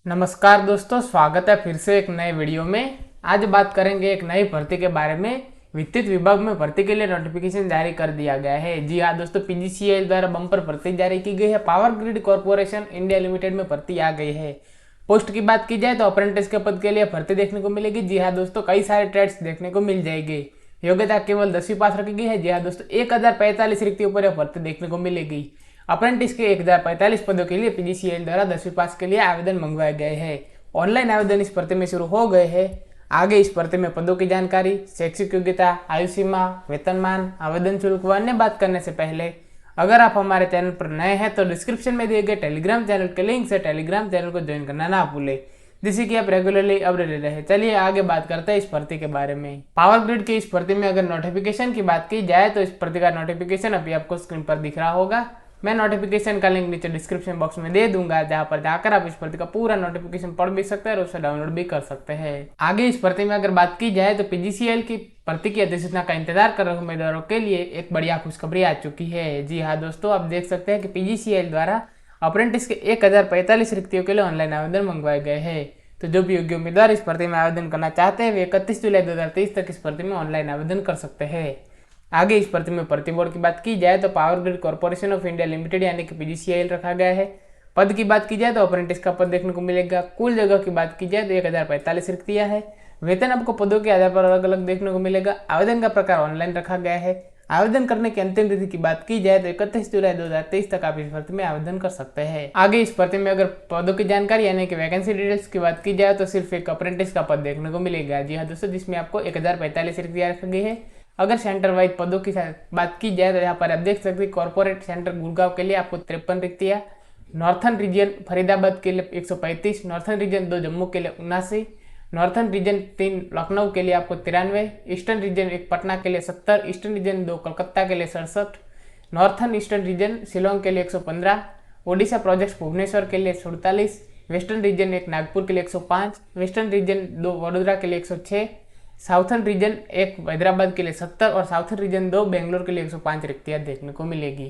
नमस्कार दोस्तों, स्वागत है फिर से एक नए वीडियो में। आज बात करेंगे एक नई भर्ती के बारे में। विद्युत विभाग में भर्ती के लिए नोटिफिकेशन जारी कर दिया गया है। जी हाँ दोस्तों, पीजीसीएल द्वारा बम्पर भर्ती जारी की गई है। Power grid corporation India limited में भर्ती आ गई है। पोस्ट की बात की जाए तो अप्रेंटिस के पद के लिए भर्ती देखने को मिलेगी। जी हाँ दोस्तों, कई सारे ट्रेड्स देखने को मिल जाएगी। योग्यता केवल 10वीं पास रखी गई है। जी हाँ दोस्तों, 1045 रिक्तियों पर यह भर्ती देखने को मिलेगी। अप्रेंटिस के 1045 पदों के लिए पीजीसीएल द्वारा 10वीं पास के लिए आवेदन मंगवाए गए हैं। ऑनलाइन आवेदन इस भर्ती में शुरू हो गए हैं। आगे इस भर्ती में पदों की जानकारी, शैक्षिक योग्यता, आयु सीमा, वेतनमान, आवेदन शुल्क व अन्य बात करने से पहले अगर आप हमारे चैनल पर नए हैं तो डिस्क्रिप्शन में दिए गए टेलीग्राम चैनल के लिंक से टेलीग्राम चैनल को ज्वाइन करना ना भूलें, जिससे कि आप रेगुलरली अपडेटेड रहे। चलिए आगे बात करते हैं इस भर्ती के बारे में। पावर ग्रिड की इस भर्ती में अगर नोटिफिकेशन की बात की जाए तो इस भर्ती का नोटिफिकेशन अभी आपको स्क्रीन पर दिख रहा होगा। मैं नोटिफिकेशन का लिंक नीचे डिस्क्रिप्शन बॉक्स में दे दूंगा, जहां पर जाकर आप इस भर्ती का पूरा नोटिफिकेशन पढ़ भी सकते हैं और उसे डाउनलोड भी कर सकते हैं। आगे इस भर्ती में अगर बात की जाए तो पीजीसीएल की भर्ती की अधिसूचना का इंतजार कर रहे उम्मीदवारों के लिए एक बढ़िया खुशखबरी आ चुकी है। जी हाँ दोस्तों, आप देख सकते हैं कि पीजीसीएल द्वारा अप्रेंटिस के 1045 रिक्तियों के लिए ऑनलाइन आवेदन मंगवाए गए हैं। तो जो भी योग्य उम्मीदवार इस भर्ती में आवेदन करना चाहते हैं वे 31 जुलाई 2023 तक इस भर्ती में ऑनलाइन आवेदन कर सकते हैं। आगे इस भर्ती में भर्ती बोर्ड की बात की जाए तो power grid corporation of India limited यानी कि पीजीसीएल रखा गया है। पद की बात की जाए तो अप्रेंटिस का पद देखने को मिलेगा। कुल जगह की बात की जाए तो 1045 रिक्तियां है। वेतन आपको पदों के आधार पर अलग अलग देखने को मिलेगा। आवेदन का प्रकार ऑनलाइन रखा गया है। आवेदन करने की अंतिम तिथि की बात की जाए तो 31 जुलाई 2023 तक आप इस भर्ती में आवेदन कर सकते हैं। आगे इस भर्ती में अगर पदों की जानकारी यानी कि वैकेंसी डिटेल्स की बात की जाए तो सिर्फ एक अप्रेंटिस का पद देखने को मिलेगा। जी हाँ दोस्तों, जिसमें आपको 1045 रिक्तियां रखी गई है। अगर सेंटर वाइज पदों की बात की जाए तो यहाँ पर आप देख सकते हैं कॉर्पोरेट सेंटर गुड़गांव के लिए आपको 53 रिक्तियाँ, नॉर्थन रीजन फरीदाबाद के लिए 135, नॉर्थन रीजन 2 जम्मू के लिए 79, नॉर्थन रीजन 3 लखनऊ के लिए आपको 93, ईस्टर्न रीजन 1 पटना के लिए 70, ईस्टर्न रीजन 2 कोलकाता के लिए 67, नॉर्थन ईस्टर्न रीजन शिलोंग के लिए 115, ओडिशा प्रोजेक्ट भुवनेश्वर के लिए 47, वेस्टर्न रीजन 1 नागपुर के लिए 105, वेस्टर्न रीजन 2 वडोदरा के लिए 106, साउथर्न रीजन 1 हैदराबाद के लिए 70 और साउथर्न रीजन 2 बेंगलोर के लिए 105 रिक्तियां देखने को मिलेगी।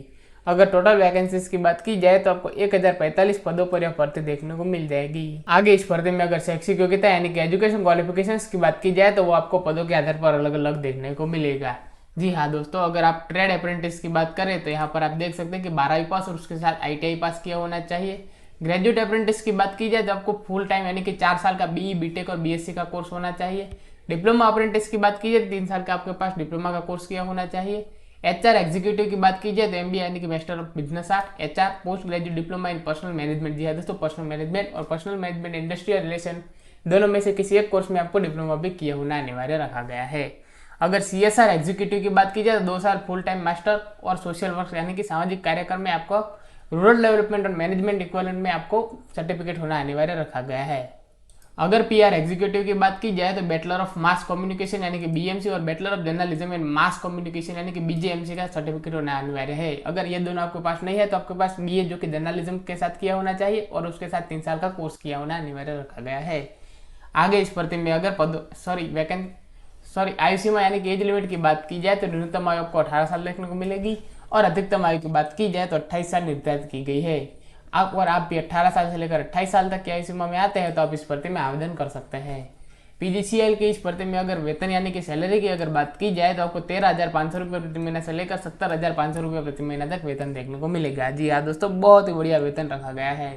अगर टोटल वैकेंसीज की बात की जाए तो आपको 1045 पदों पर यह भर्ती देखने को मिल जाएगी। आगे इस भर्ती में अगर शैक्षिक योग्यता यानी कि एजुकेशन क्वालिफिकेशंस की बात की जाए तो वो आपको पदों के आधार पर अलग अलग देखने को मिलेगा। जी हाँ दोस्तों, अगर आप ट्रेड अप्रेंटिस की बात करें तो यहाँ पर आप देख सकते हैं कि 12वीं पास और उसके साथ आईटीआई पास किया होना चाहिए। ग्रेजुएट अप्रेंटिस की बात की जाए तो आपको फुल टाइम यानी कि 4 साल का बीई, बीटेक और बीएससी का कोर्स होना चाहिए। डिप्लोमा अप्रेंटिस की बात की जाए तो 3 साल का आपके पास डिप्लोमा का कोर्स किया होना चाहिए। एचआर एग्जीक्यूटिव की बात की जाए तो एमबीए यानी कि master of business art, HR, post graduate diploma in personal management. जी हाँ दोस्तों, पर्सनल मैनेजमेंट और पर्सनल मैनेजमेंट इंडस्ट्रियल रिलेशन दोनों में से किसी एक कोर्स में आपको डिप्लोमा भी किया होना अनिवार्य रखा गया है। अगर सीएसआर एग्जीक्यूटिव की बात की जाए तो 2 साल फुल टाइम मास्टर और सोशल वर्क यानी कि सामाजिक कार्यक्रम में आपको रूरल डेवलपमेंट और मैनेजमेंट इक्विवेलेंट में आपको सर्टिफिकेट होना अनिवार्य रखा गया है। अगर पीआर एग्जीक्यूटिव की बात की जाए तो बैचलर ऑफ मास कम्युनिकेशन यानी कि बीएमसी और bachelor of journalism and mass communication यानी कि बीजेएमसी का सर्टिफिकेट होना अनिवार्य है। अगर ये दोनों आपके पास नहीं है तो आपके पास बीए जो कि जर्नलिज्म के साथ किया होना चाहिए और उसके साथ 3 साल का कोर्स किया होना अनिवार्य रखा गया है। आगे इस भर्ती में अगर आयु सीमा यानी कि एज लिमिट की बात की जाए तो न्यूनतम आयु आपको 18 साल देखने को मिलेगी और अधिकतम आयु की बात की जाए तो 28 साल निर्धारित की गई है। और आप भी 18 साल से लेकर 28 साल तक की आयु सीमा में आते हैं तो आप इस भर्ती में आवेदन कर सकते हैं। पीजीसीएल की इस भर्ती में अगर वेतन यानी कि सैलरी की अगर बात की जाए तो आपको 13,500 रुपये प्रति महीना से लेकर 70,500 रुपये प्रति महीना तक वेतन देखने को मिलेगा। जी हाँ दोस्तों, बहुत ही बढ़िया वेतन रखा गया है।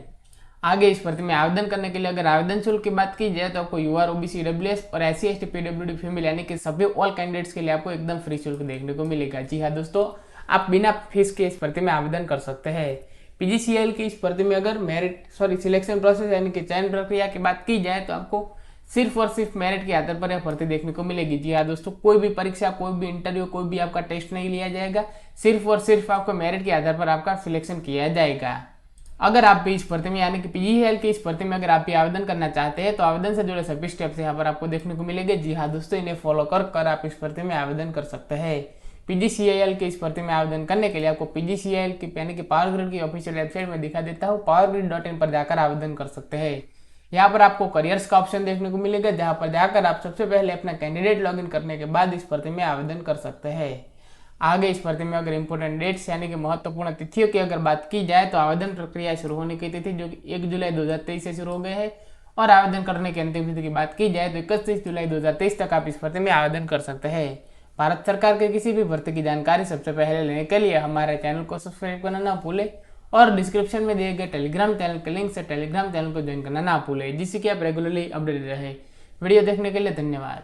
आगे इस भर्ती में आवेदन करने के लिए अगर आवेदन शुल्क की बात की जाए तो आपको यूआर, ओबीसी, ईडब्ल्यूएस और एससी, एसटी, पीडब्ल्यूडी फीमेल यानी कि सभी ऑल कैंडिडेट्स के लिए आपको एकदम फ्री शुल्क देखने को मिलेगा। जी हाँ दोस्तों, आप बिना फीस के इस भर्ती में आवेदन कर सकते हैं। पीजीसीएल की इस भर्ती में अगर सिलेक्शन प्रोसेस यानी कि चयन प्रक्रिया की बात की जाए तो आपको सिर्फ और सिर्फ मेरिट के आधार पर यह भर्ती देखने को मिलेगी। जी हाँ दोस्तों, कोई भी परीक्षा, कोई भी इंटरव्यू, कोई भी आपका टेस्ट नहीं लिया जाएगा। सिर्फ और सिर्फ आपको मेरिट के आधार पर आपका सिलेक्शन किया जाएगा। अगर आप भी इस भर्ती में यानी कि पीजीसीएल की इस भर्ती में अगर आप भी आवेदन करना चाहते हैं तो आवेदन से जुड़े सभी स्टेप्स यहाँ पर आपको देखने को मिलेंगे। जी हाँ दोस्तों, इन्हें फॉलो कर आप इस भर्ती में आवेदन कर सकते हैं। पीजीसीएल की इस भर्ती में आवेदन करने के लिए आपको पीजीसीएल की यानी कि पावर ग्रिड की ऑफिशियल वेबसाइट में दिखा देता हूँ, powergrid.in पर जाकर आवेदन कर सकते हैं। यहाँ पर आपको करियर्स का ऑप्शन देखने को मिलेगा, जहाँ पर जाकर आप सबसे पहले अपना कैंडिडेट लॉगिन करने के बाद इस भर्ती में आवेदन कर सकते हैं। आगे इस भर्ती में अगर इंपॉर्टेंट डेट्स यानी कि महत्वपूर्ण तिथियों की अगर बात की जाए तो आवेदन प्रक्रिया शुरू होने की तिथि जो कि 1 जुलाई 2023 से शुरू हो गए है और आवेदन करने की अंतिम तिथि की बात की जाए तो 31 जुलाई 2023 तक आप इस भर्ती में आवेदन कर सकते हैं। भारत सरकार के किसी भी भर्ती की जानकारी सबसे पहले लेने के लिए हमारे चैनल को सब्सक्राइब करना ना भूलें और डिस्क्रिप्शन में दिए गए टेलीग्राम चैनल के लिंक से टेलीग्राम चैनल को ज्वाइन करना ना भूलें जिससे कि आप रेगुलरली अपडेटेड रहे। वीडियो देखने के लिए धन्यवाद।